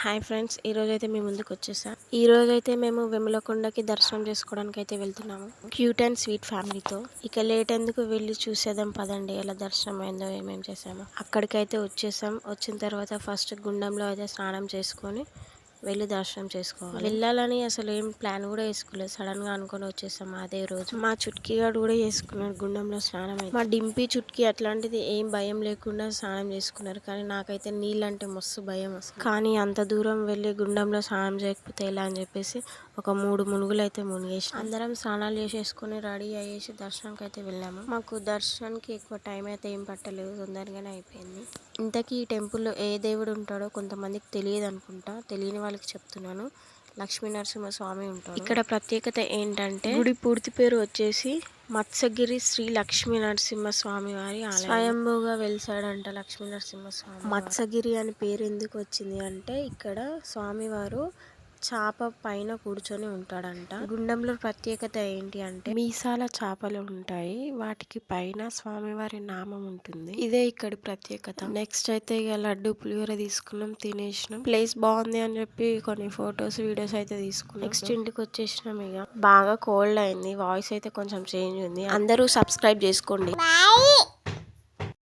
Hi friends, ఈరోజైతే మేము ముందుకు వచ్చేసాం. ఈరోజైతే మేము వెములకొండకి దర్శనం చేసుకోవడానికి అయితే వెళ్తున్నాము క్యూట్ అండ్ స్వీట్ ఫ్యామిలీతో. ఇక లేట్ ఎందుకు వెళ్ళి చూసేద్దాం పదండి, ఎలా దర్శనం అయిందో ఏమేం చేసామో. అక్కడికైతే వచ్చేసాం. వచ్చిన తర్వాత ఫస్ట్ గుండంలో అయితే స్నానం చేసుకొని వెళ్ళి దర్శనం చేసుకోవాలి. వెళ్ళాలని అసలు ఏం ప్లాన్ కూడా వేసుకోలేదు, సడన్ గా అనుకొని వచ్చేసాం అదే రోజు. మా చుట్కీ గాడు కూడా చేసుకున్నాడు గుండంలో స్నానం. మా డింపి చుట్కీ అట్లాంటిది ఏం భయం లేకుండా స్నానం చేసుకున్నారు, కానీ నాకైతే నీళ్ళంటే మస్తు భయం అసలు. కానీ అంత దూరం వెళ్ళి గుండంలో స్నానం చేయకపోతే ఎలా అని చెప్పేసి ఒక 3 మునుగులు అయితే మునిగేసి అందరం స్నానాలు చేసేసుకుని రెడీ అయ్యేసి దర్శనంకి అయితే వెళ్ళాము. మాకు దర్శనానికి ఎక్కువ టైం అయితే ఏం పట్టలేదు, తొందరగానే అయిపోయింది. ఇంతకీ ఈ టెంపుల్లో ఏ దేవుడు ఉంటాడో కొంతమందికి తెలియదు అనుకుంటా, తెలియని వాళ్ళకి చెప్తున్నాను. లక్ష్మీ నరసింహ స్వామి ఉంటాడు. ఇక్కడ ప్రత్యేకత ఏంటంటే గుడి పూర్తి పేరు వచ్చేసి మత్స్యగిరి శ్రీ లక్ష్మీ నరసింహ స్వామి వారి ఆలయం. స్వయంభూగా వెలిసాడంట లక్ష్మీ నరసింహ స్వామి. మత్స్యగిరి అని పేరు ఎందుకు వచ్చింది అంటే ఇక్కడ స్వామివారు చాప పైన కూర్చొని ఉంటాడంట. గుండంలో ప్రత్యేకత ఏంటి అంటే మీసాల చాపలు ఉంటాయి, వాటికి పైన స్వామివారి నామం ఉంటుంది. ఇదే ఇక్కడ ప్రత్యేకత. నెక్స్ట్ అయితే ఇక లడ్డు పులిహోర తీసుకున్నాం, తినేసినాం. ప్లేస్ బాగుంది అని చెప్పి కొన్ని ఫొటోస్ వీడియోస్ అయితే తీసుకున్నాం. నెక్స్ట్ ఇంటికి వచ్చేసినాం. ఇక బాగా కోల్డ్ అయింది, వాయిస్ అయితే కొంచెం చేంజ్ ఉంది. అందరూ సబ్స్క్రైబ్ చేసుకోండి.